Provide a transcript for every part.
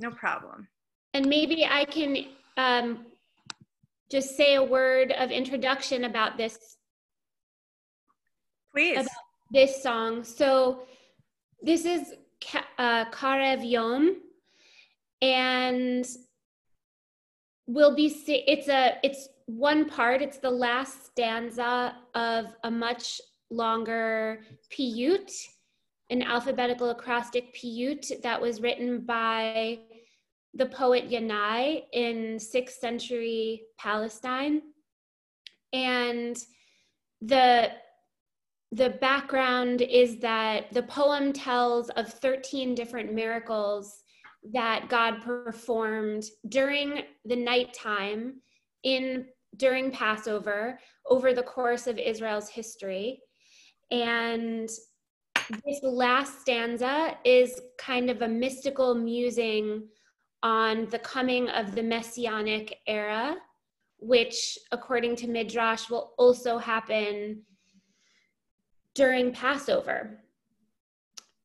No problem. And maybe I can just say a word of introduction about this. Please. About this song. So this is Karev Yom, and it's one part. It's the last stanza of a much longer piyut, an alphabetical acrostic piyut that was written by the poet Yanai in 6th century Palestine. And the background is that the poem tells of 13 different miracles that God performed during the nighttime during Passover over the course of Israel's history. And this last stanza is kind of a mystical musing on the coming of the Messianic era, which according to Midrash will also happen during Passover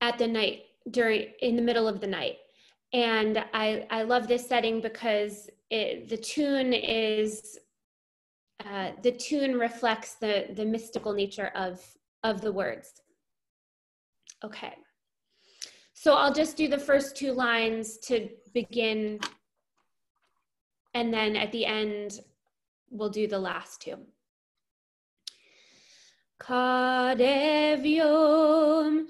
in the middle of the night. And I love this setting because the tune reflects the mystical nature of the words. Okay. So I'll just do the first 2 lines to begin, and then at the end, we'll do the last 2. Karev Yom,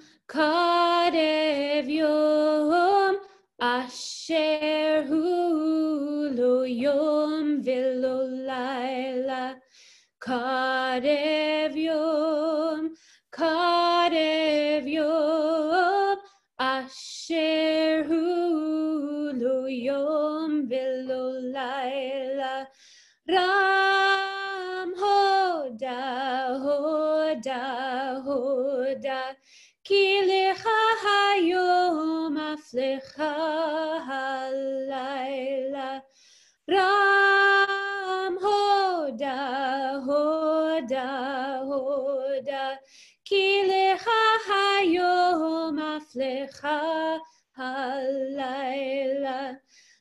Asher Hu Lo Yom Velo Laila. Karev Yom, Asher Hu Lo Yom Velo Laila. Ram Hoda, Hoda, Hoda, Ki Lecha Hayom Aflecha Halayla. Ram Hoda, Hoda, Hoda, Ki Lecha Hayom Aflecha Halayla.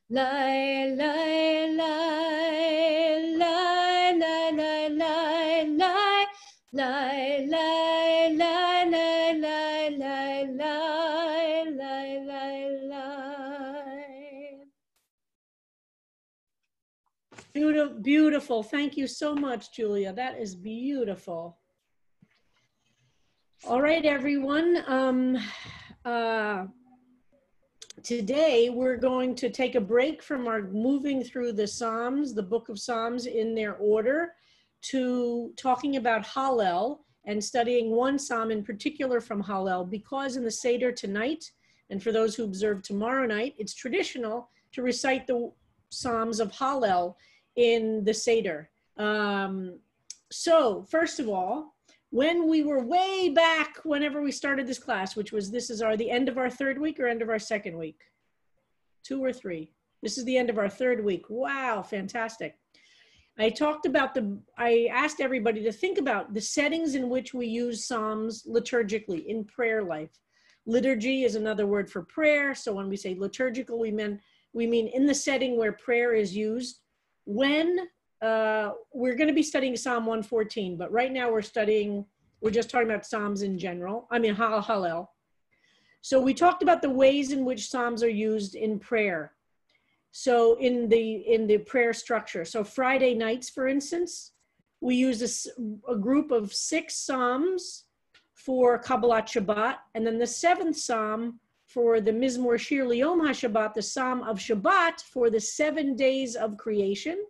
Lai, lai, lai, lai, lai, lai, lai, lai, lai, lai, lai, lai, lai, lai, lai, lai, lai. Beautiful, beautiful. Thank you so much, Julia. That is beautiful. All right, everyone. Today, we're going to take a break from our moving through the Psalms, the book of Psalms in their order, to talking about Halal and studying one Psalm in particular from Halal, because in the Seder tonight, and for those who observe tomorrow night, it's traditional to recite the Psalms of Halal in the Seder. So, first of all, when we were way back, whenever we started this class, which was, this is the end of our 3rd week or end of our 2nd week? 2 or 3? This is the end of our 3rd week. Wow, fantastic. I asked everybody to think about the settings in which we use Psalms liturgically in prayer life. Liturgy is another word for prayer. So when we say liturgical, we mean in the setting where prayer is used. When we're going to be studying Psalm 114, but right now we're just talking about Psalms in general. I mean, Halal. So we talked about the ways in which Psalms are used in prayer. So in the prayer structure. So Friday nights, for instance, we use a group of 6 Psalms for Kabbalat Shabbat, and then the 7th Psalm for the Mizmor Shir L'Yom HaShabbat, the Psalm of Shabbat for the 7 days of creation,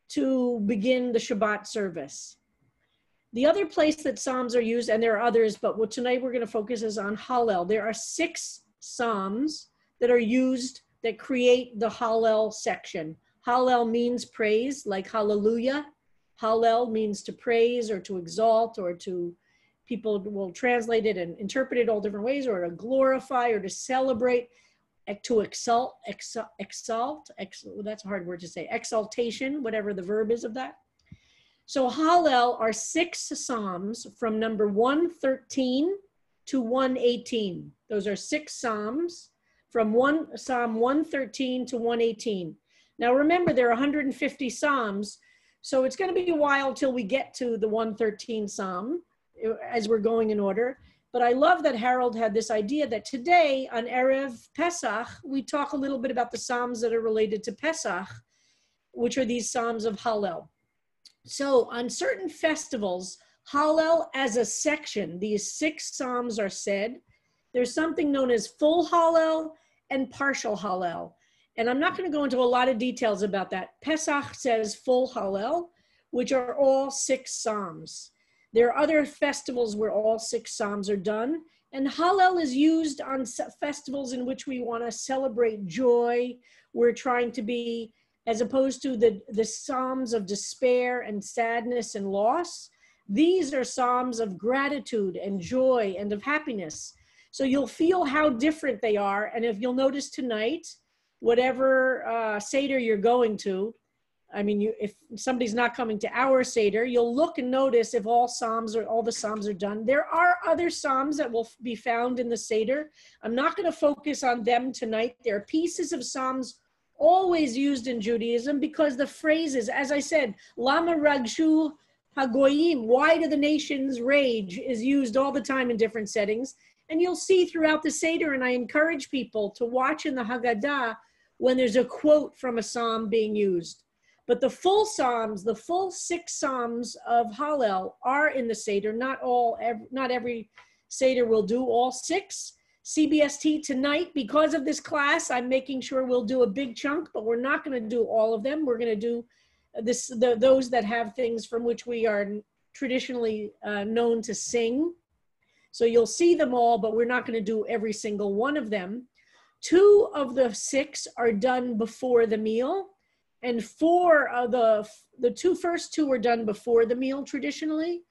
to begin the Shabbat service. The other place that Psalms are used, and there are others, but tonight we're going to focus is on Halal. There are 6 Psalms that are used that create the Halal section. Halal means praise, like hallelujah. Hallel means to praise or to exalt, or to, people will translate it and interpret it all different ways, or to glorify or to celebrate. To exalt, that's a hard word to say, exaltation, whatever the verb is of that. So Halal are 6 Psalms from number 113 to 118. Those are 6 Psalms from Psalm 113 to 118. Now remember, there are 150 Psalms, so it's going to be a while till we get to the 113 Psalm as we're going in order. But I love that Harold had this idea that today on Erev Pesach, we talk a little bit about the Psalms that are related to Pesach, which are these Psalms of Halal. So on certain festivals, Halal as a section, these 6 Psalms are said. There's something known as full Halal and partial Halal. And I'm not going to go into a lot of details about that. Pesach says full Halal, which are all 6 Psalms. There are other festivals where all 6 Psalms are done. And Halal is used on festivals in which we want to celebrate joy. We're trying to be, as opposed to the Psalms of despair and sadness and loss, these are Psalms of gratitude and joy and of happiness. So you'll feel how different they are. And if you'll notice tonight, whatever Seder you're going to, I mean, if somebody's not coming to our Seder, you'll look and notice if all the Psalms are done. There are other Psalms that will be found in the Seder. I'm not going to focus on them tonight. There are pieces of Psalms always used in Judaism because the phrases, as I said, Lama Ragshu Hagoyim, why do the nations rage, is used all the time in different settings. And you'll see throughout the Seder, and I encourage people to watch in the Haggadah when there's a quote from a Psalm being used. But the full Psalms, the full 6 Psalms of Hallel are in the Seder. Not every Seder will do all 6. CBST tonight, because of this class, I'm making sure we'll do a big chunk, but we're not going to do all of them. We're going to do those that have things from which we are traditionally known to sing. So you'll see them all, but we're not going to do every single one of them. 2 of the 6 are done before the meal, and 4 of the first 2 are done before the meal traditionally,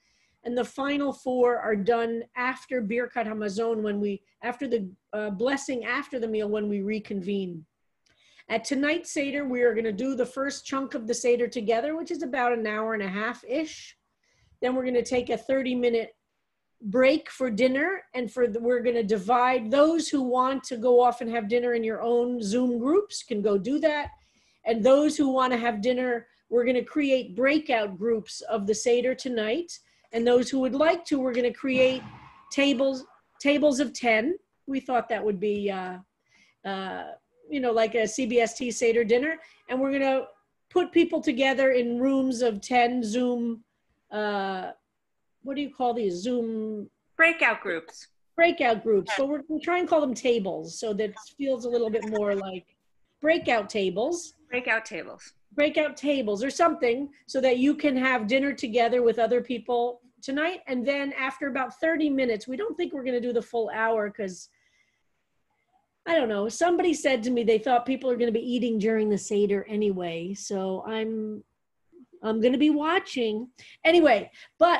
and the final 4 are done after Birkat Hamazon, after the blessing after the meal, when we reconvene. At tonight's Seder, we are going to do the first chunk of the Seder together, which is about an hour and a half-ish. Then we're going to take a 30-minute break for dinner, and we're going to divide. Those who want to go off and have dinner in your own Zoom groups can go do that. And those who want to have dinner, we're going to create breakout groups of the Seder tonight. And those who would like to, we're going to create tables of 10. We thought that would be, like a CBST Seder dinner. And we're going to put people together in rooms of 10 Zoom, what do you call these? Zoom? Breakout groups. Breakout groups. So we're trying to call them tables so that it feels a little bit more like breakout tables. Breakout tables. Breakout tables or something, so that you can have dinner together with other people tonight. And then after about 30 minutes, we don't think we're going to do the full hour because, I don't know, somebody said to me they thought people are going to be eating during the Seder anyway. So I'm going to be watching. Anyway,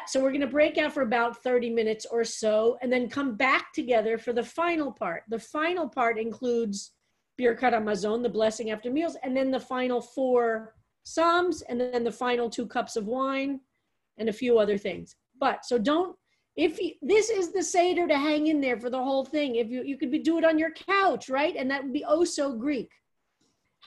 so we're going to break out for about 30 minutes or so and then come back together for the final part. The final part includes Birkat Hamazon, the blessing after meals, and then the final 4 Psalms, and then the final 2 cups of wine, and a few other things. But so this is the Seder to hang in there for the whole thing. If you could do it on your couch, right? And that would be oh so Greek.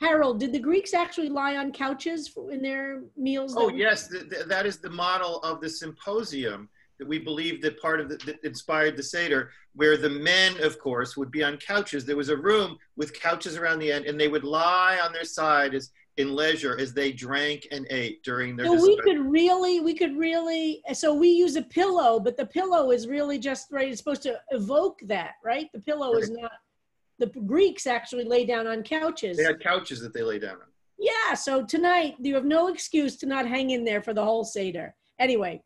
Harold, did the Greeks actually lie on couches in their meals? Oh, yes, that is the model of the symposium that we believe that part of that inspired the Seder, where the men, of course, would be on couches. There was a room with couches around the end, and they would lie on their side in leisure as they drank and ate during their. So we could really. So we use a pillow, but the pillow is really just right. It's supposed to evoke that, right? The pillow is not. The Greeks actually lay down on couches. They had couches that they lay down on. Yeah. So tonight you have no excuse to not hang in there for the whole Seder. Anyway.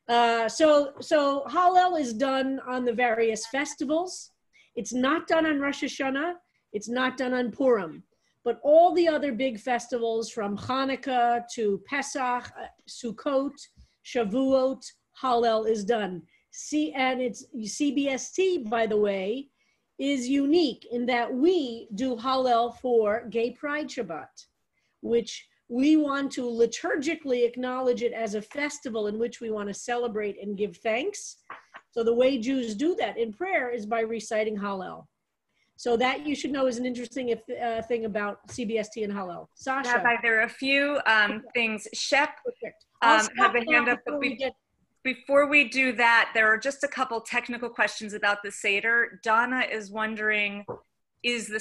So Hallel is done on the various festivals. It's not done on Rosh Hashanah. It's not done on Purim. But all the other big festivals from Hanukkah to Pesach, Sukkot, Shavuot, Hallel is done. And it's CBST, by the way, is unique in that we do Hallel for Gay Pride Shabbat, which we want to liturgically acknowledge it as a festival in which we want to celebrate and give thanks. So the way Jews do that in prayer is by reciting Hallel. So that you should know is an interesting thing about CBST and Hallel. Sasha. Rabbi, there are a few things. Shep Perfect. had a hand up, but before we do that, there are just a couple technical questions about the Seder. Donna is wondering, is the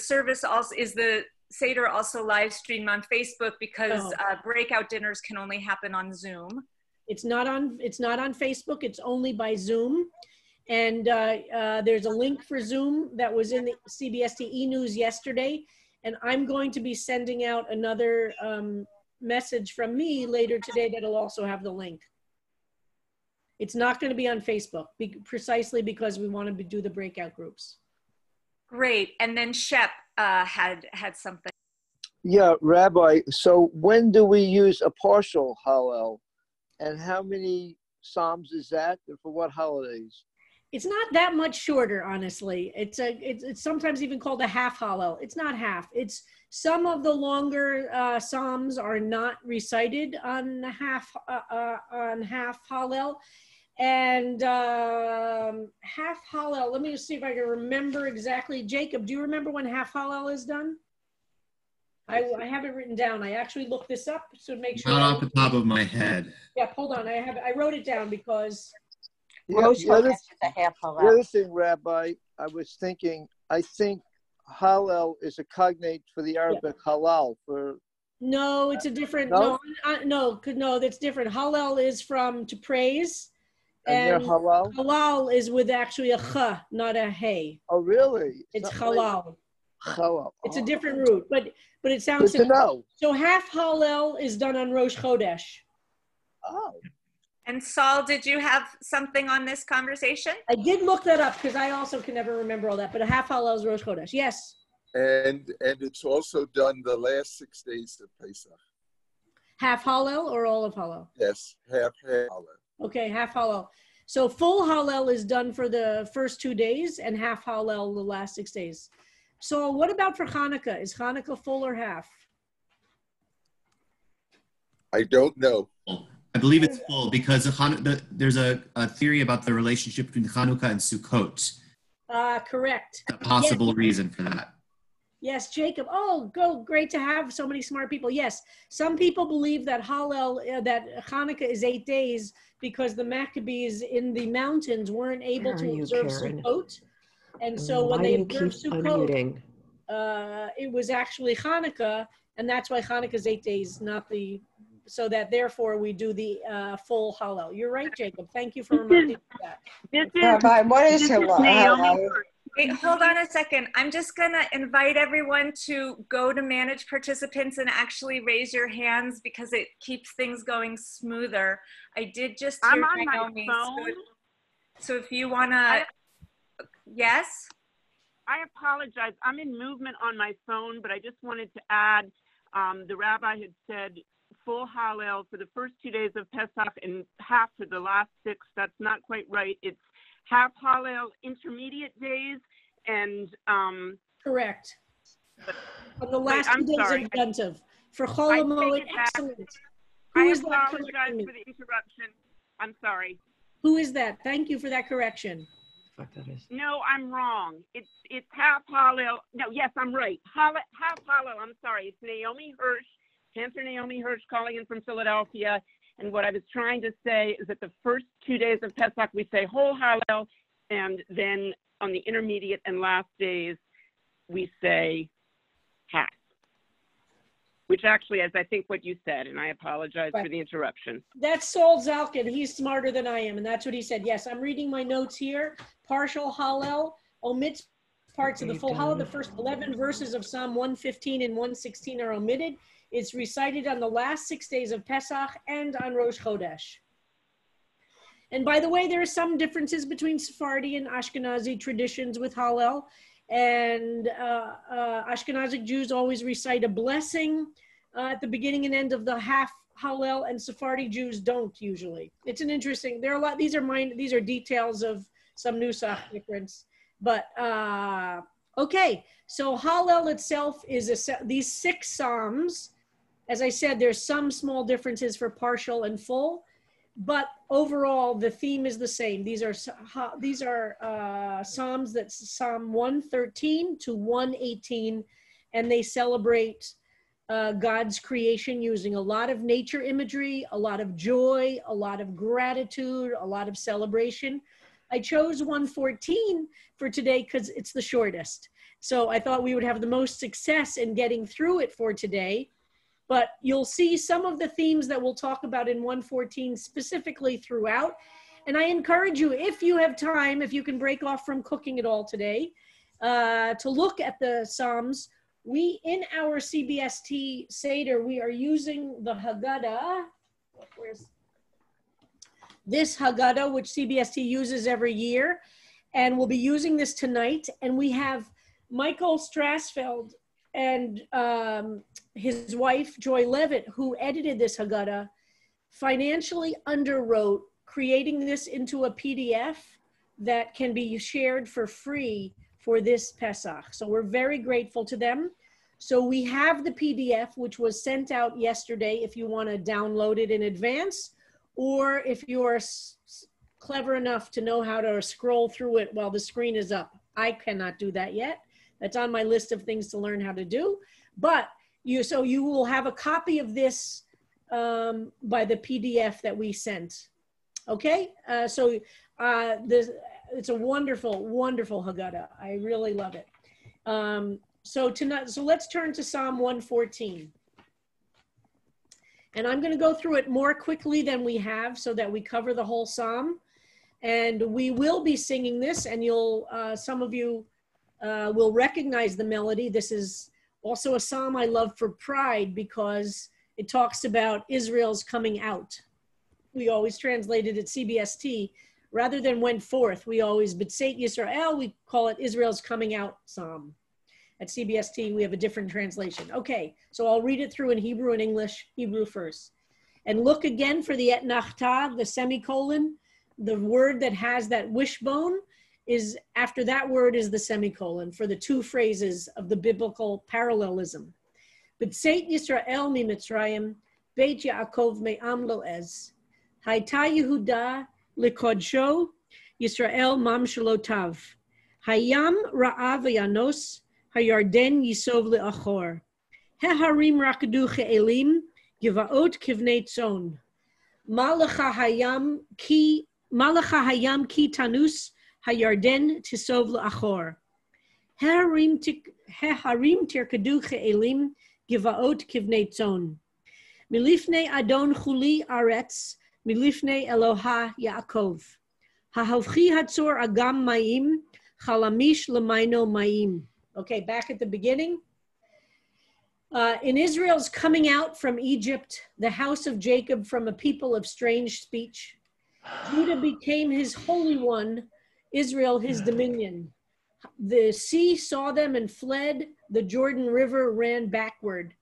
Seder also live streamed on Facebook? Because breakout dinners can only happen on Zoom. It's not on Facebook. It's only by Zoom. And there's a link for Zoom that was in the CBST e-news yesterday. And I'm going to be sending out another message from me later today that'll also have the link. It's not going to be on Facebook, precisely because we want to do the breakout groups. Great. And then Shep had something. Yeah, Rabbi, so when do we use a partial Hallel? And how many Psalms is that? And for what holidays? It's not that much shorter, honestly. It's sometimes even called a half Hallel. It's not half. It's some of the longer Psalms are not recited on half Hallel. And half Hallel, let me just see if I can remember exactly. Jacob, do you remember when half Hallel is done? I have it written down. I actually looked this up to make sure. Not off the top of my head. Yeah, hold on. I wrote it down because. The other thing, Rabbi, I was thinking, I think Hallel is a cognate for the Arabic halal. No, it's a different, no, that's different. Hallel is from to praise. And halal is with actually a ch, not a hey. Oh, really? It's halal. Halal. It's a different root, but it sounds good to know. So half Hallel is done on Rosh Chodesh. Oh. And Saul, did you have something on this conversation? I did look that up because I also can never remember all that, but a half Hallel is Rosh Chodesh. Yes. And it's also done the last 6 days of Pesach. Half Hallel or all of Hallel? Yes, half Hallel. Okay, half Hallel. So full Hallel is done for the first 2 days and half Hallel the last 6 days. So what about for Hanukkah? Is Hanukkah full or half? I don't know. I believe it's full because there's a theory about the relationship between Hanukkah and Sukkot. Correct. A possible reason for that. Yes, Jacob. Oh, great to have so many smart people. Yes, some people believe that that Hanukkah is 8 days because the Maccabees in the mountains weren't able to observe Sukkot. And so when they observed Sukkot, it was actually Hanukkah, and that's why Hanukkah is 8 days, so that therefore we do the full Hallel. You're right, Jacob. Thank you for reminding me of that. Rabbi, what is Halal? Wait, hold on a second. I'm just going to invite everyone to go to manage participants and actually raise your hands because it keeps things going smoother. I did just hear Naomi. So if you want to, yes? I apologize. I'm in movement on my phone, but I just wanted to add, the rabbi had said full Hallel for the first 2 days of Pesach and half for the last 6. That's not quite right. It's half Hallel intermediate days and correct. On the last 2 days of Yontiv. For Chol Hamoed, excellent. Who is that? I apologize for the interruption. I'm sorry. Who is that? Thank you for that correction. No, I'm wrong. It's half Hallel. No, yes, I'm right. Half Hallel. I'm sorry. It's Naomi Hirsch, Chancellor Naomi Hirsch, calling in from Philadelphia. And what I was trying to say is that the first 2 days of Pesach we say whole Hallel, and then on the intermediate and last days we say half. Which actually is, I think, what you said, and I apologize for the interruption. That's Saul Zalkin. He's smarter than I am, and that's what he said. Yes, I'm reading my notes here. Partial Hallel omits parts of the full Hallel. The first 11 verses of Psalm 115 and 116 are omitted. It's recited on the last 6 days of Pesach and on Rosh Chodesh. And by the way, there are some differences between Sephardi and Ashkenazi traditions with Hallel. And Ashkenazic Jews always recite a blessing at the beginning and end of the half Hallel, and Sephardi Jews don't usually. It's an interesting. There are a lot. These are details of some nusach difference. But okay, so Hallel itself is these 6 psalms. As I said, there's some small differences for partial and full. But overall, the theme is the same. These are Psalms, that's Psalm 113 to 118, and they celebrate God's creation using a lot of nature imagery, a lot of joy, a lot of gratitude, a lot of celebration. I chose 114 for today because it's the shortest. So I thought we would have the most success in getting through it for today. But you'll see some of the themes that we'll talk about in 114 specifically throughout. And I encourage you, if you have time, if you can break off from cooking it all today, to look at the Psalms. We, in our CBST Seder, we are using the Haggadah. Where's this Haggadah, which CBST uses every year. And we'll be using this tonight. And we have Michael Strassfeld and his wife, Joy Levitt, who edited this Haggadah, financially underwrote creating this into a PDF that can be shared for free for this Pesach. So we're very grateful to them. So we have the PDF, which was sent out yesterday if you want to download it in advance, or if you are clever enough to know how to scroll through it while the screen is up. I cannot do that yet. That's on my list of things to learn how to do. But you will have a copy of this by the PDF that we sent. Okay, it's a wonderful, wonderful Haggadah. I really love it. So let's turn to Psalm 114. And I'm going to go through it more quickly than we have so that we cover the whole Psalm. And we will be singing this, and some of you will recognize the melody. This is also a Psalm I love for pride because it talks about Israel's coming out. We always translated it CBST. Rather than went forth, we always, B'tzeit Yisrael, we call it Israel's coming out Psalm. At CBST, we have a different translation. Okay, so I'll read it through in Hebrew and English, Hebrew first. And look again for the et nachta, the semicolon, the word that has that wishbone is, after that word is the semicolon for the two phrases of the biblical parallelism. B'tzeit Yisrael mi Mitzrayim, Beit Yaakov me'am lo'ez. Hayta Yehuda likodsho, Yisrael mam shalotav. Hayam ra'av yanos, Hayarden yisov le'achor. Heharim rakadu che'elim, Givaot kivnei tzon. Malacha hayam ki tanus, Hayarden tisov le'achor. Heharim tirkadu che'elim, Givaot kivnei tzon. Milifnei adon chuli aretz, Milifnei Eloha Yaakov. Hahavchi hatzor agam mayim, Chalamish lemaino mayim. Okay, back at the beginning. In Israel's coming out from Egypt, the house of Jacob from a people of strange speech, Judah became his holy one, Israel his dominion. The sea saw them and fled, the Jordan River ran backward.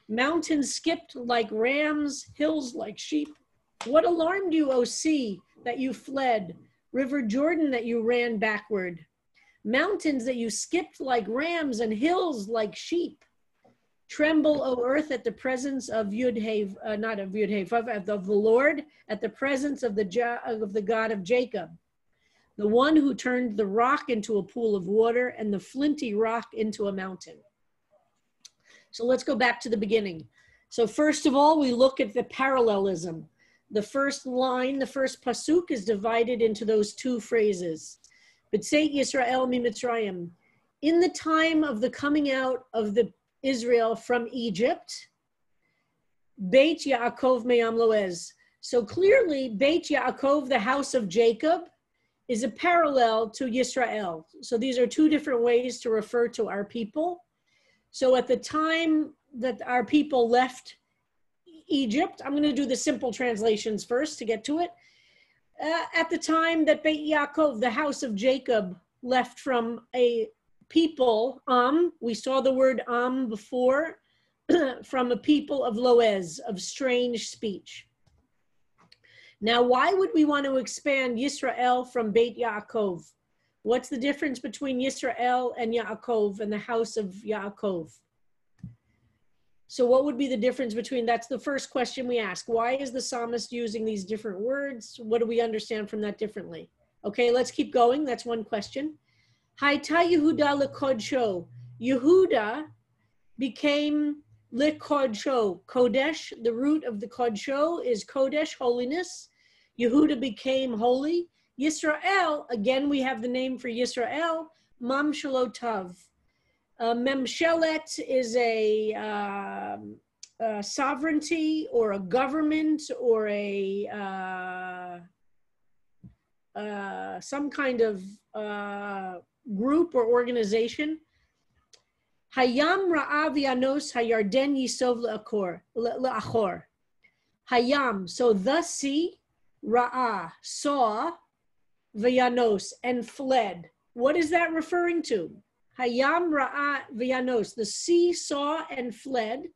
Mountains skipped like rams, hills like sheep. What alarmed you, O sea, that you fled? River Jordan, that you ran backward. Mountains that you skipped like rams and hills like sheep. Tremble, O earth, at the presence of of the Lord, at the presence of the God of Jacob, the one who turned the rock into a pool of water and the flinty rock into a mountain. So let's go back to the beginning. So first of all, we look at the parallelism. The first line, the first pasuk, is divided into those two phrases. B'tzeit Yisrael mi Mitzrayim. In the time of the coming out of the Israel from Egypt, Beit Yaakov me'am lo'ez. So clearly, Beit Yaakov, the house of Jacob, is a parallel to Yisrael. So these are two different ways to refer to our people. So at the time that our people left Egypt, I'm going to do the simple translations first to get to it. At the time that Beit Yaakov, the house of Jacob, left from a people, we saw the word before, from a people of loez, of strange speech. Now, why would we want to expand Yisrael from Beit Yaakov? What's the difference between Yisrael and Yaakov and the house of Yaakov? So what would be the difference between, that's the first question we ask. Why is the psalmist using these different words? What do we understand from that differently? Okay, let's keep going. That's one question. Haita Yehuda lekodsho. Yehuda became lekodsho. Kodesh, the root of the kodsho is kodesh, holiness. Yehuda became holy. Yisrael, again, we have the name for Yisrael, Mam Shalotav. Memshelet is a sovereignty or a government or a some kind of group or organization. Hayam Ra'av Yanos Hayarden Yisov La'achor. Hayam, so the sea, Ra'ah, saw, V'yanos, and fled. What is that referring to? Hayam Ra'ah V'yanos, the sea saw and fled.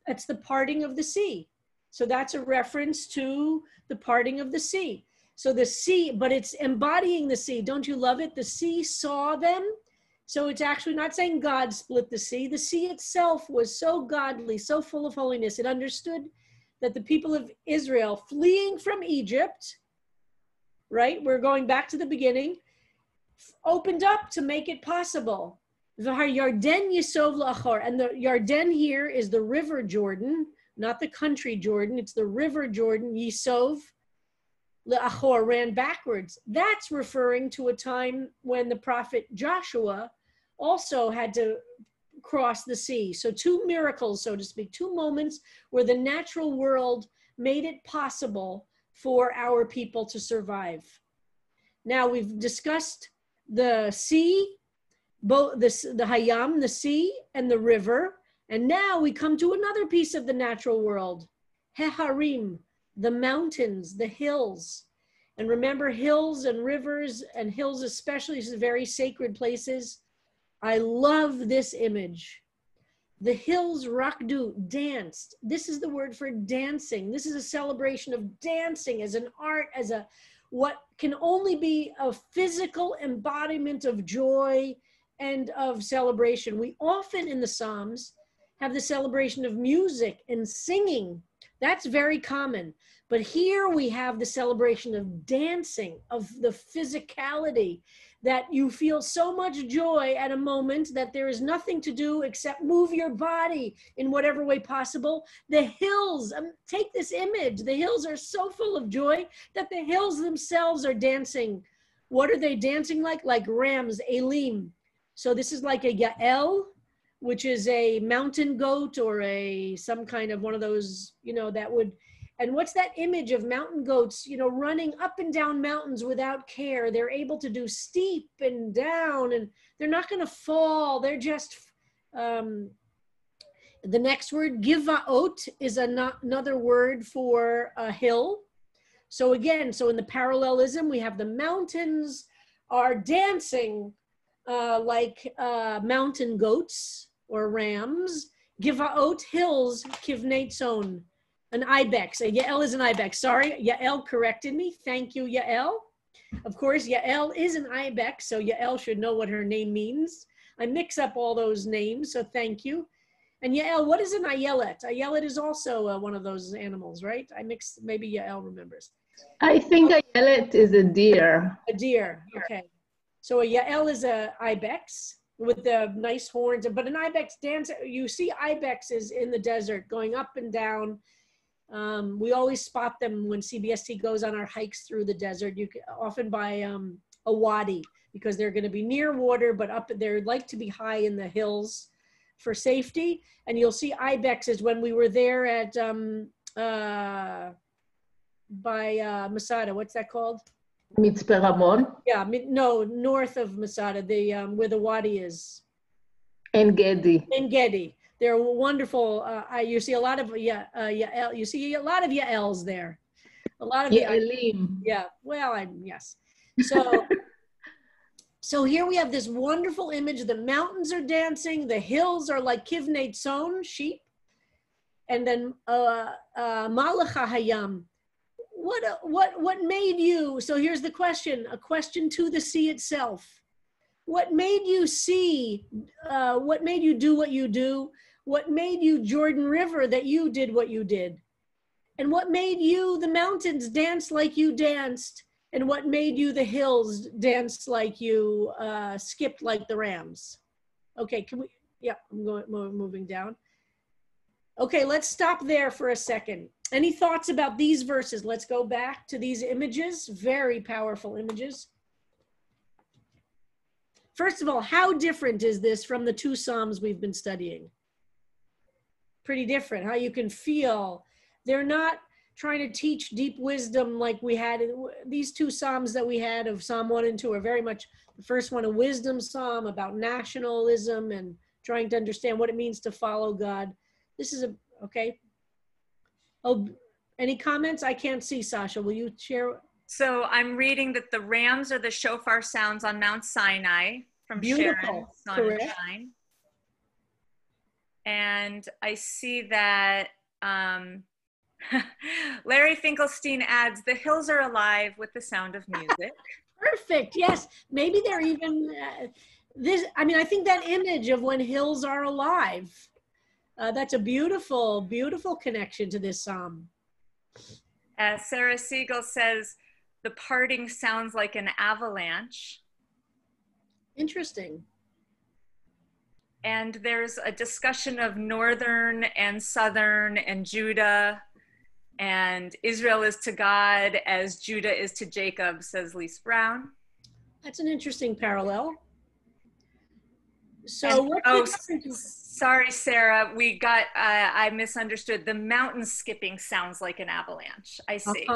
That's the parting of the sea. So that's a reference to the parting of the sea. So the sea, but it's embodying the sea. Don't you love it? The sea saw them. So it's actually not saying God split the sea. The sea itself was so godly, so full of holiness. It understood that the people of Israel fleeing from Egypt, right? We're going back to the beginning, opened up to make it possible. Yarden Yisov La'achor, and the Yarden here is the river Jordan, not the country Jordan. It's the river Jordan. Yisov La'achor, ran backwards. That's referring to a time when the prophet Joshua also had to cross the sea. So two miracles, so to speak, two moments where the natural world made it possible for our people to survive. Now we've discussed the sea, both the Hayam, the sea, and the river. And now we come to another piece of the natural world, Heharim, the mountains, the hills. And remember, hills and rivers, and hills especially, is very sacred places. I love this image. The hills rakdu, danced. This is the word for dancing. This is a celebration of dancing as an art, as a what can only be a physical embodiment of joy and of celebration. We often in the Psalms have the celebration of music and singing. That's very common. But here we have the celebration of dancing, of the physicality, that you feel so much joy at a moment that there is nothing to do except move your body in whatever way possible. The hills, take this image, the hills are so full of joy that the hills themselves are dancing. What are they dancing like? Like rams, elim. So this is like a Yael, which is a mountain goat or some kind of one of those, that would. And what's that image of mountain goats, running up and down mountains without care? They're able to do steep and down, and they're not going to fall. They're just, the next word, givaot, is another word for a hill. So again, in the parallelism, we have the mountains are dancing like mountain goats or rams. Givaot, hills, kivnetzon. An ibex. Yael is an ibex. Sorry, Yael corrected me. Thank you, Yael. Of course, Yael is an ibex, so Yael should know what her name means. I mix up all those names, so thank you. And Yael, what is an ayelet? Ayelet is also one of those animals, right? Maybe Yael remembers. I think ayelet is a deer. A deer, okay. So a Yael is a ibex with the nice horns, but an ibex dance, you see ibexes in the desert going up and down. We always spot them when CBST goes on our hikes through the desert. You can often by a wadi because they're going to be near water, but up there like to be high in the hills for safety. And you'll see ibexes when we were there at by Masada. What's that called? Mitzpe Ramon. Yeah, no, north of Masada, where the wadi is. En Gedi. En Gedi. They're wonderful. You see a lot of Yael. You see a lot of Yaels there. A lot of Yaelim. Yeah. Well, yes. So here we have this wonderful image. The mountains are dancing. The hills are like kivnei tzon, sheep. And then Malacha Hayam. What made you? So here's the question. A question to the sea itself. What made you see? What made you do what you do? What made you Jordan River that you did what you did? And what made you the mountains dance like you danced? And what made you the hills dance like you skipped like the rams? Okay, can we, yeah, I'm moving down. Okay, let's stop there for a second. Any thoughts about these verses? Let's go back to these images, very powerful images. First of all, how different is this from the two Psalms we've been studying? Pretty different, how you can feel. They're not trying to teach deep wisdom like we had. These two Psalms that we had of Psalm 1 and 2 are very much, the first one, a wisdom psalm about nationalism and trying to understand what it means to follow God. This is okay. Oh, any comments? I can't see, Sasha. Will you share? So I'm reading that the rams are the shofar sounds on Mount Sinai from Sharon, Sun and Shine. And I see that Larry Finkelstein adds, the hills are alive with the sound of music. Perfect. Yes. Maybe they're even this. I mean, I think that image of when hills are alive, that's a beautiful, beautiful connection to this psalm. Sarah Siegel says, the parting sounds like an avalanche. Interesting. And there's a discussion of northern and southern and Judah, and Israel is to God as Judah is to Jacob, says Lise Brown. That's an interesting parallel. So sorry, Sarah, we got, I misunderstood. The mountain skipping sounds like an avalanche. I see.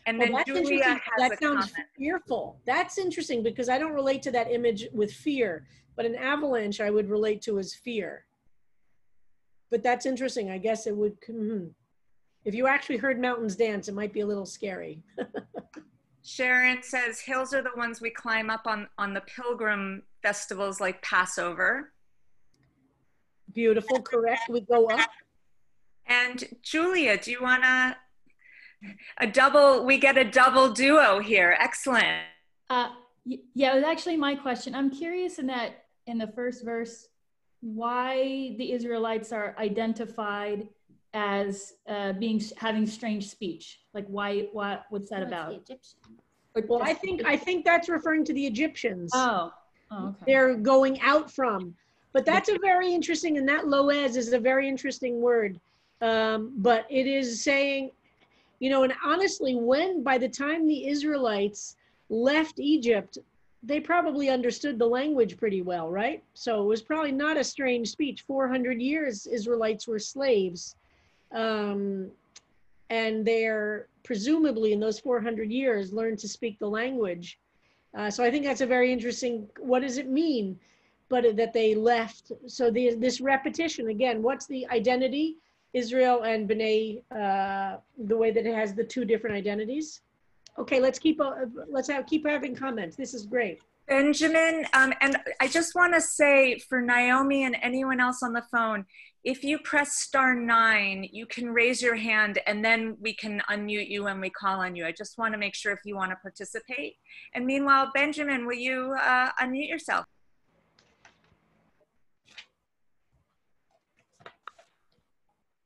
And then Julia has that sounds fearful. That's interesting because I don't relate to that image with fear, but an avalanche I would relate to as fear. But that's interesting. I guess it would, if you actually heard mountains dance, it might be a little scary. Sharon says, hills are the ones we climb up on the pilgrim festivals like Passover. Beautiful, correct. We go up. And Julia, do you want to, we get a double duo here. Excellent. Yeah, it was actually my question. I'm curious in the first verse, why the Israelites are identified as having strange speech. Like what's that about? Well, I think that's referring to the Egyptians. Oh, okay. They're going out from. But that's a very interesting, and that loez is a very interesting word. But it is saying, you know, and honestly, by the time the Israelites left Egypt, they probably understood the language pretty well, right? So it was probably not a strange speech. 400 years Israelites were slaves. And they're presumably in those 400 years learned to speak the language. So I think that's a very interesting, what does it mean? But that they left. So this repetition, again, what's the identity? Israel and B'nai, the way that it has the two different identities. Okay, let's keep having comments. This is great. Benjamin, and I just want to say for Naomi and anyone else on the phone, if you press *9, you can raise your hand and then we can unmute you when we call on you. I just want to make sure if you want to participate. And meanwhile, Benjamin, will you unmute yourself?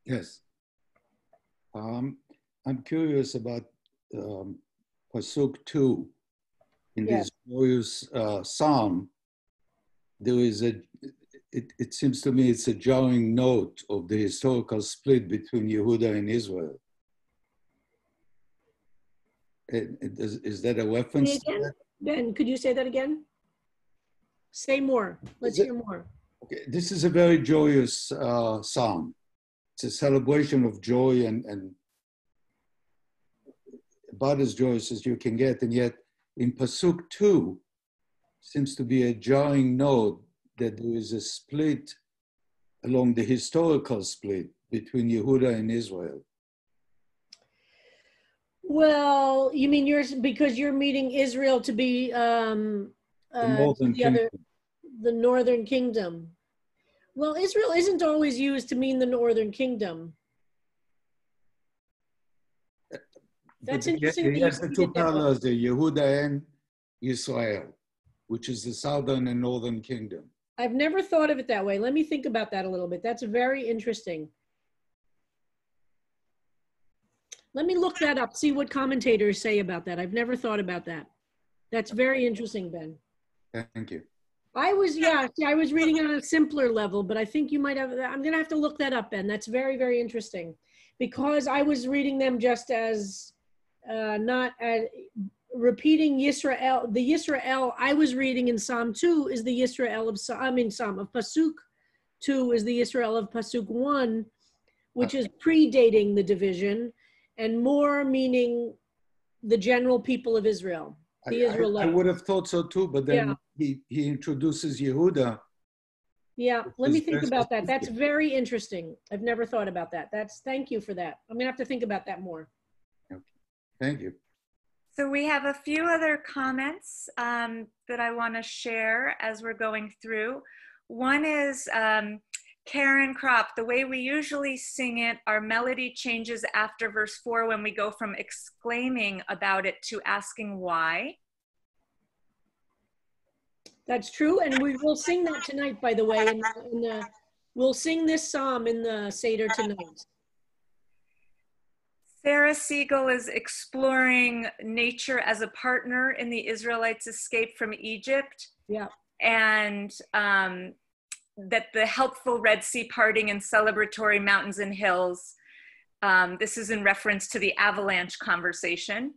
Yes. I'm curious about Pasuk 2. In this glorious psalm, there is it seems to me it's a jarring note of the historical split between Yehuda and Israel. Is that a reference to that? Ben, could you say that again? Say more. Let's hear more. Okay, this is a very joyous psalm. It's a celebration of joy and about as joyous as you can get. And yet in Pasuk 2, seems to be a jarring note that there is a split along the historical split between Yehuda and Israel. Well, you mean because you're meeting Israel to be the northern kingdom. Well, Israel isn't always used to mean the northern kingdom. That's interesting. Yes, the two parallels, the Yehuda and Israel, which is the southern and northern kingdom. I've never thought of it that way. Let me think about that a little bit. That's very interesting. Let me look that up, see what commentators say about that. I've never thought about that. That's very interesting, Ben. Thank you. I was, yeah, I was reading it on a simpler level, but I think you might have, I'm going to have to look that up, Ben. That's very, very interesting, because I was reading them just as, not as, repeating Yisrael. The Yisrael I was reading in Psalm 2 is the Yisrael of, Psalm of Pasuk 2 is the Yisrael of Pasuk 1, which is predating the division, and more meaning the general people of Israel. I would have thought so too, but then he introduces Yehuda. Yeah, let me think about that. That's very interesting. I've never thought about that. Thank you for that. I'm gonna have to think about that more. Okay. Thank you. So we have a few other comments that I want to share as we're going through. One is Karen Kropp, the way we usually sing it, our melody changes after verse 4 when we go from exclaiming about it to asking why. That's true, and we will sing that tonight, by the way. We'll sing this psalm in the Seder tonight. Sarah Siegel is exploring nature as a partner in the Israelites' escape from Egypt. Yeah. And that the helpful Red Sea parting and celebratory mountains and hills. This is in reference to the avalanche conversation.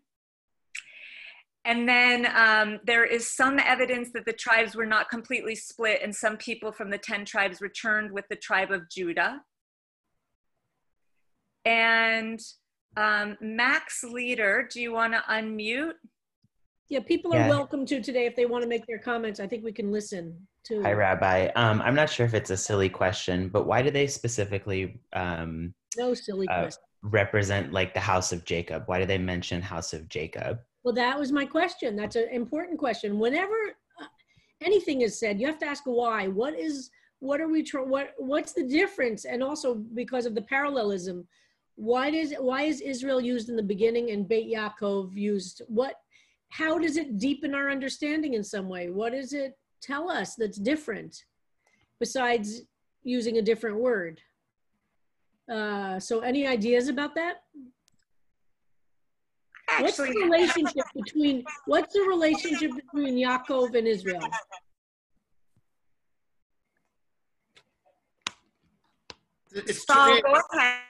And then there is some evidence that the tribes were not completely split, and some people from the 10 tribes returned with the tribe of Judah. And Max Leader, do you want to unmute? Yeah, people are welcome to today if they want to make their comments. I think we can listen to. Hi, Rabbi. I'm not sure if it's a silly question, but why do they specifically no silly question. Represent like the house of Jacob? Why do they mention house of Jacob? Well, that was my question. That's an important question. Whenever anything is said, you have to ask why. What's the difference? And also because of the parallelism, why is Israel used in the beginning and Beit Yaakov used? How does it deepen our understanding in some way? What does it tell us that's different besides using a different word? So any ideas about that? What's the relationship between Yaakov and Israel? It's Saul, go ahead.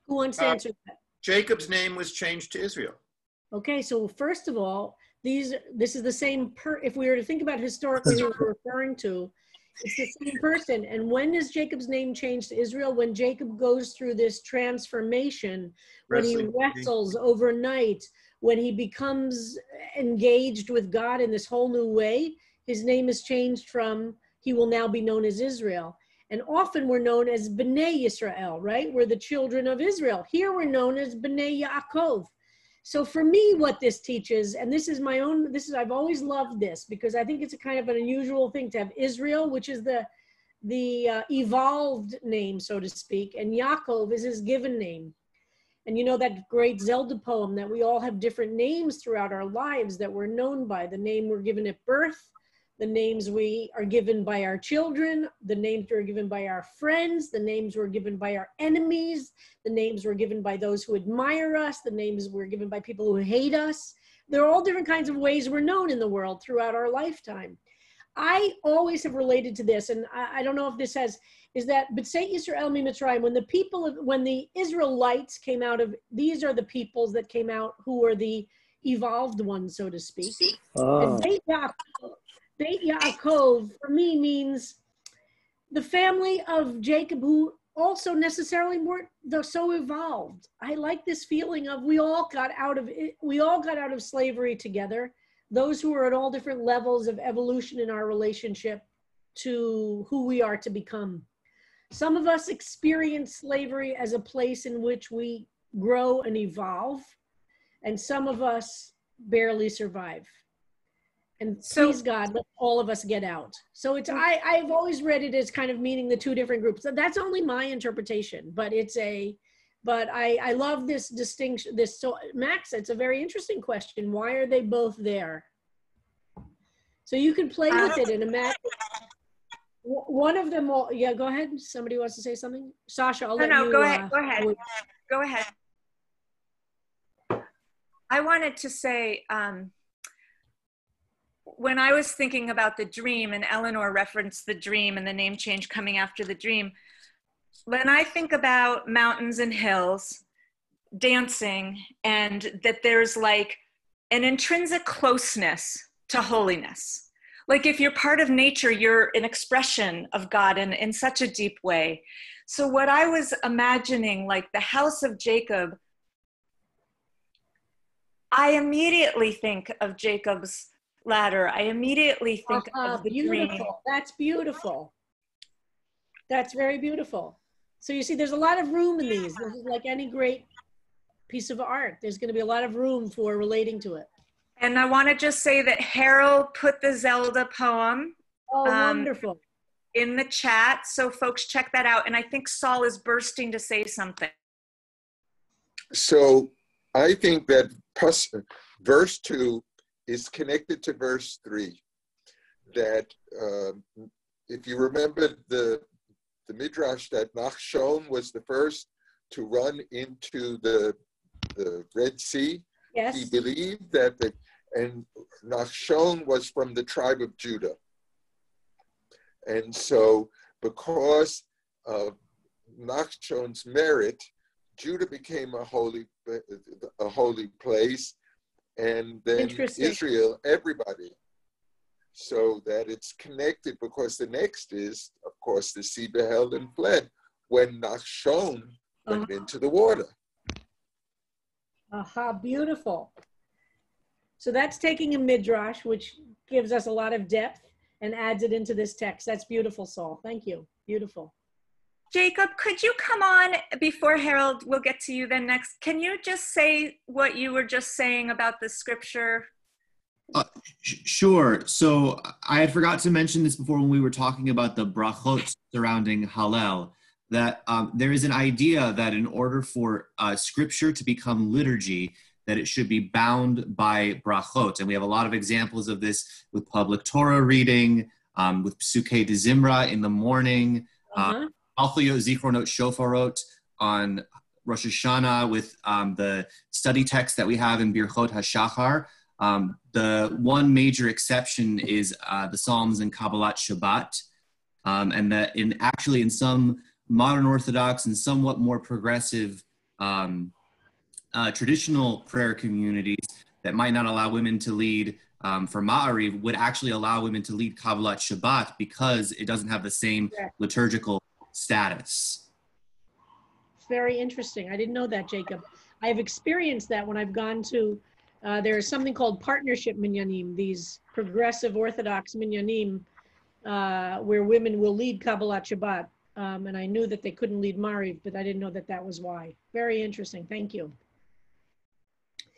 Who wants to answer that? Jacob's name was changed to Israel. Okay, so first of all, this is the same if we were to think about historically who we're referring to, it's the same person. And when is Jacob's name changed to Israel? When Jacob goes through this transformation, when he wrestles overnight, when he becomes engaged with God in this whole new way, his name is changed from, he will now be known as Israel. And often we're known as B'nai Yisrael, right? We're the children of Israel. Here we're known as B'nai Yaakov. So for me, what this teaches, and this is I've always loved this because I think it's a kind of an unusual thing to have Israel, which is the evolved name, so to speak, and Yaakov is his given name. And you know that great Zelda poem that we all have different names throughout our lives that we're known by, the name we're given at birth, the names we are given by our children, the names we're given by our friends, the names we're given by our enemies, the names we're given by those who admire us, the names we're given by people who hate us. There are all different kinds of ways we're known in the world throughout our lifetime. I always have related to this, and I don't know if this is that, B'tzeit Yisrael miMitzrayim, when the Israelites came out of, these are the peoples that came out who were the evolved ones, so to speak. And Beit Yaakov, for me, means the family of Jacob, who also necessarily weren't so evolved. I like this feeling of we all got out of slavery together. Those who are at all different levels of evolution in our relationship to who we are to become. Some of us experience slavery as a place in which we grow and evolve, and some of us barely survive. And please God, let all of us get out. So I've always read it as kind of meaning the two different groups. That's only my interpretation, but I love this distinction. So Max, it's a very interesting question. Why are they both there? So you can play with it and imagine One of them will, yeah, go ahead. Somebody wants to say something? Sasha, I'll let you. Go ahead. Go ahead. I wanted to say, when I was thinking about the dream, and Eleanor referenced the dream and the name change coming after the dream, when I think about mountains and hills, dancing, and that there's like an intrinsic closeness to holiness. Like if you're part of nature, you're an expression of God in such a deep way. So what I was imagining, like the house of Jacob, I immediately think of Jacob's ladder. I immediately think of the beautiful. dream. That's beautiful. That's very beautiful. So you see, there's a lot of room in these. This is like any great piece of art. There's going to be a lot of room for relating to it. And I want to just say that Harold put the Zelda poem wonderful. In the chat. So folks, check that out. And I think Saul is bursting to say something. So I think that verse 2 is connected to verse 3. That if you remember the Midrash, that Nachshon was the first to run into the Red Sea. Yes. He believed that and Nachshon was from the tribe of Judah. And so because of Nachshon's merit, Judah became a holy place, and then Israel, everybody. So that it's connected, because the next is, of course, the sea beheld and fled when Nachshon went into the water. Beautiful. So that's taking a midrash, which gives us a lot of depth and adds it into this text. That's beautiful, Saul. Thank you. Beautiful. Jacob, could you come on before Harold? We'll get to you then next. Can you just say what you were just saying about the scripture? Sure. So I had forgot to mention this before when we were talking about the brachot surrounding Halal, that there is an idea that in order for scripture to become liturgy, that it should be bound by brachot. And we have a lot of examples of this with public Torah reading, with Psukei de Zimra in the morning, Alchayot Zichronot Shofarot on Rosh Hashanah with the study text that we have in Birchot HaShachar. The one major exception is the Psalms and Kabbalat Shabbat. And that in some modern Orthodox and somewhat more progressive traditional prayer communities that might not allow women to lead for Ma'ariv would actually allow women to lead Kabbalat Shabbat because it doesn't have the same liturgical status. It's very interesting. I didn't know that, Jacob. I've experienced that when I've gone to, there's something called partnership minyanim, these progressive Orthodox minyanim, where women will lead Kabbalat Shabbat. And I knew that they couldn't lead Ma'ariv, but I didn't know that that was why. Very interesting. Thank you.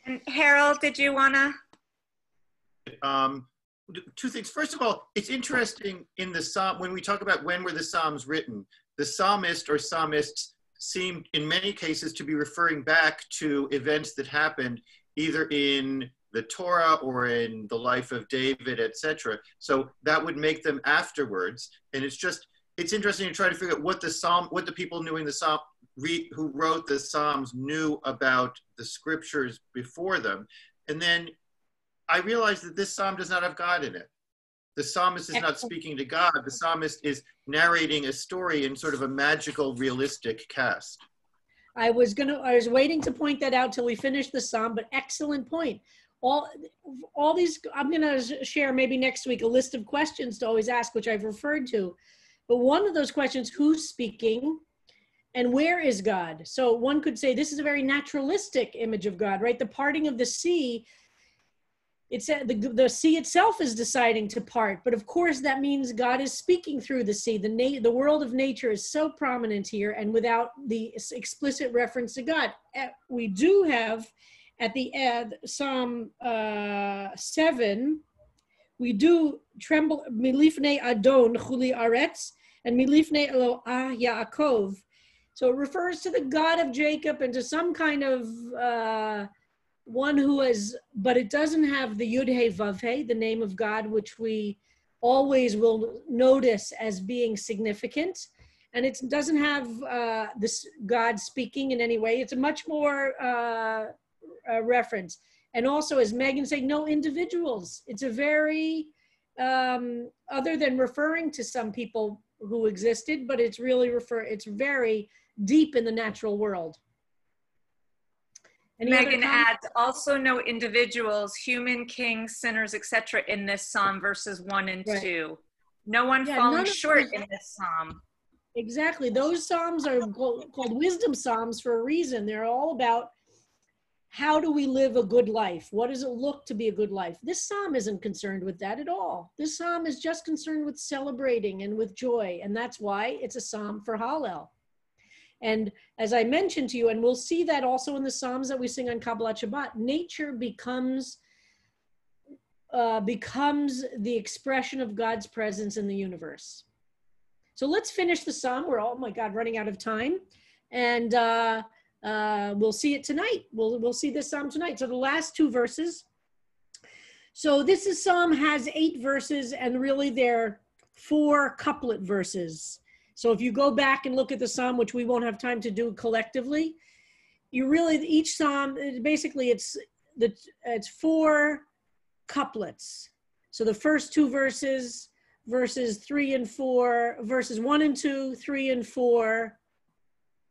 And Harold, did you want to? Two things. First of all, it's interesting in the Psalm, when we talk about when were the Psalms written, the psalmist or psalmists seem in many cases to be referring back to events that happened either in the Torah or in the life of David, etc. So that would make them afterwards. And it's interesting to try to figure out what the people doing the Psalm, who wrote the Psalms knew about the scriptures before them. And then I realized that this Psalm does not have God in it. The psalmist is not speaking to God. The psalmist is narrating a story in sort of a magical, realistic cast. I was waiting to point that out till we finish the Psalm, but excellent point. All these, I'm going to share maybe next week a list of questions to always ask, which I've referred to. But one of those questions, who's speaking and where is God? So one could say this is a very naturalistic image of God, right? The parting of the sea, it's the sea itself is deciding to part. But of course, that means God is speaking through the sea. The world of nature is so prominent here, and without the explicit reference to God. We do have at the end, Psalm 7, we do tremble, milifnei Adon chuli aretz, and milifnei Eloah Yaakov. So it refers to the God of Jacob and to some kind of one who is, but it doesn't have the Yud He Vav He, the name of God, which we always will notice as being significant. And it doesn't have this God speaking in any way. It's a much more reference. And also, as Megan said, no individuals. It's a very, other than referring to some people who existed, but it's really it's very deep in the natural world. Megan adds, also no individuals, human, kings, sinners, etc. in this psalm, verses 1 and 2. No one falling short in this psalm. Exactly. Those psalms are called wisdom psalms for a reason. They're all about how do we live a good life? What does it look to be a good life? This psalm isn't concerned with that at all. This psalm is just concerned with celebrating and with joy. And that's why it's a psalm for Hallel. And as I mentioned to you, and we'll see that also in the psalms that we sing on Kabbalat Shabbat, nature becomes the expression of God's presence in the universe. So let's finish the psalm. We're, oh my God, running out of time. And we'll see it tonight. We'll see this psalm tonight. So the last 2 verses. So this psalm has 8 verses, and really they're 4 couplet verses. So if you go back and look at the psalm, which we won't have time to do collectively, you really, each psalm, basically it's 4 couplets. So the first 2 verses, verses 3 and 4, verses 1 and 2, 3 and 4,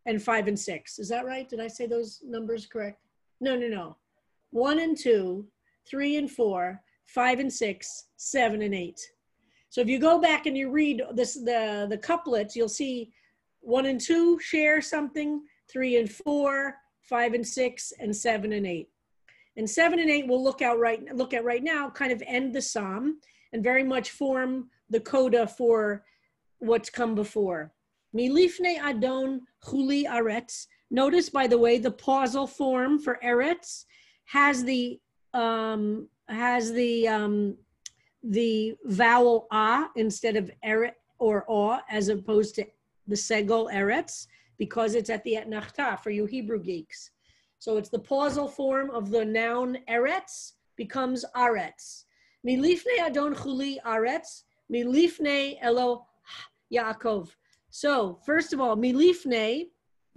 and 5 and 6. Is that right? Did I say those numbers correct? No. 1 and 2, 3 and 4, 5 and 6, 7 and 8. So if you go back and you read the couplets, you'll see 1 and 2 share something, 3 and 4, 5 and 6, and 7 and 8. And 7 and 8 we'll look at right now, kind of end the psalm and very much form the coda for what's come before. Milifnei Adon Chuli Aretz. Notice, by the way, the pausal form for Eretz has the vowel ah instead of eret or aw, as opposed to the segol Eretz, because it's at the etnachta for you Hebrew geeks. So it's the pausal form of the noun Eretz becomes Aretz. Milifnei Adon Chuli Aretz, milifnei Elo Yaakov. So first of all, milifnei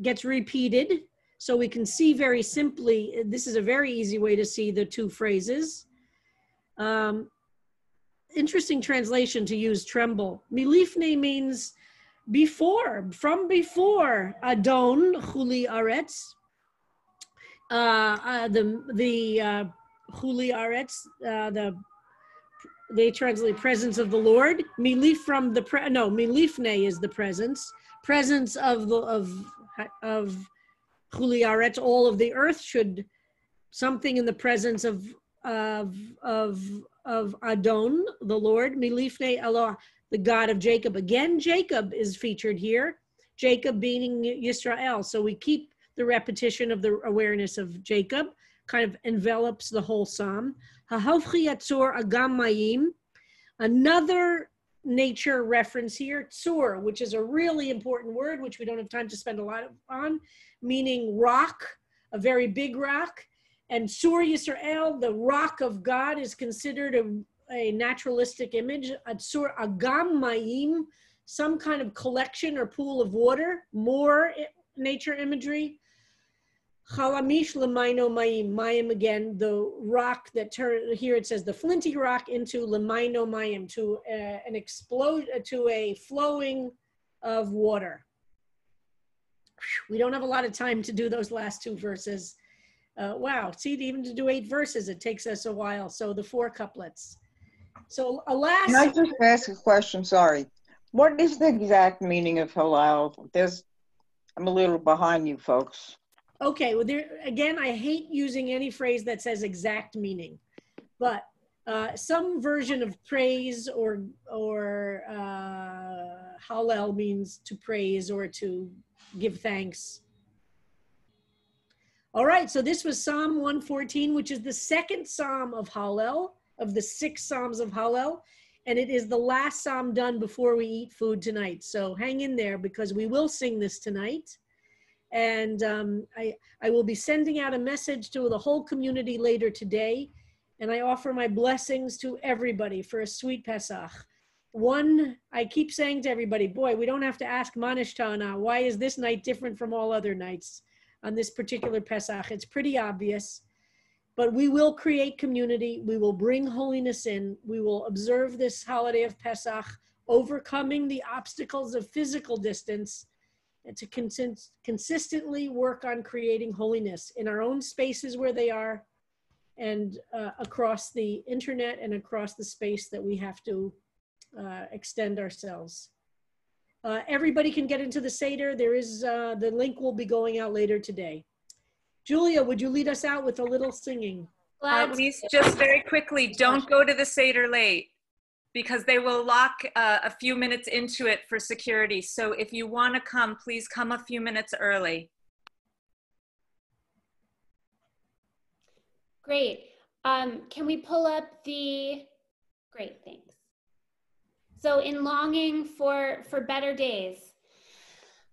gets repeated, so we can see very simply, this is a very easy way to see the 2 phrases. Interesting translation to use tremble. Milifnei means before, from before. Adon Chuli Aretz. The Chuli Aretz, they translate presence of the Lord. Milifnei is the presence of Chuli Aretz. All of the earth should, something in the presence of Adon, the Lord. Milifnei Eloah, the God of Jacob. Again, Jacob is featured here. Jacob being Yisrael. So we keep the repetition of the awareness of Jacob, kind of envelops the whole psalm. Hahofchi Yatzor Agam Mayim. Another nature reference here, tzur, which is a really important word, which we don't have time to spend a lot on, meaning rock, a very big rock. And Tzur Yisrael, the rock of God, is considered a naturalistic image. Tzur Agam Mayim, some kind of collection or pool of water, more nature imagery. Chalamish Lamaino Mayim, Mayim again, the rock that here it says the flinty rock into Lamaino Mayim, to to a flowing of water. We don't have a lot of time to do those last 2 verses. Wow, see, even to do 8 verses, it takes us a while. So the 4 couplets. So alas. Can I just ask a question? Sorry. What is the exact meaning of halal? I'm a little behind you folks. Okay, well, again, I hate using any phrase that says exact meaning, but some version of praise or Hallel means to praise or to give thanks. All right, so this was Psalm 114, which is the 2nd Psalm of Hallel, of the 6 Psalms of Hallel, and it is the last Psalm done before we eat food tonight. So hang in there, because we will sing this tonight. And I will be sending out a message to the whole community later today. And I offer my blessings to everybody for a sweet Pesach. I keep saying to everybody, boy, we don't have to ask Manishtana, why is this night different from all other nights on this particular Pesach? It's pretty obvious, but we will create community. We will bring holiness in. We will observe this holiday of Pesach, overcoming the obstacles of physical distance, and to consistently work on creating holiness in our own spaces where they are, and across the internet and across the space that we have to extend ourselves. Everybody can get into the Seder. There is, the link will be going out later today. Julia, would you lead us out with a little singing? At least just very quickly, don't go to the Seder late because they will lock a few minutes into it for security. So if you want to come, please come a few minutes early. Great. Can we pull up the, great, thanks. So in longing for better days.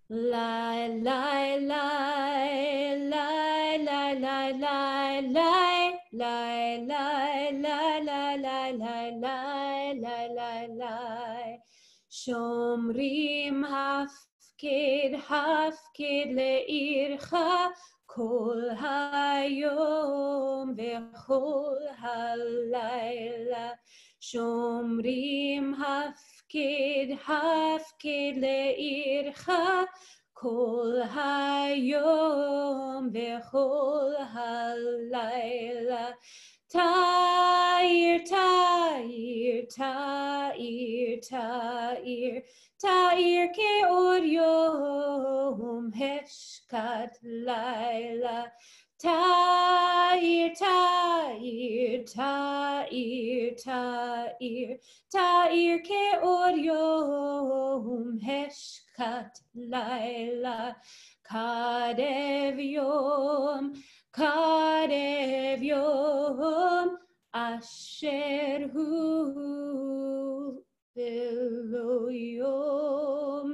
Lie, lie, lie, lie, lie, lie, lie, lie, lie, lie, lie, lie, lie, lie, lie, lie, lie, lie. Shomrim hafkid, hafkid le'ircha, kol hayom vechol halayla. Shomrim hafkid, hafkid le'ircha, kol hayom vechol halayla. Ta'ir, ta'ir, ta'ir, ta'ir, ta'ir ke'or yom heshkat laila. Ta'ir, ta'ir, ta'ir, ta'ir, ta'ir ke'or yom heshkat laila. Kadev yom, kadev yom, asher hu velo yom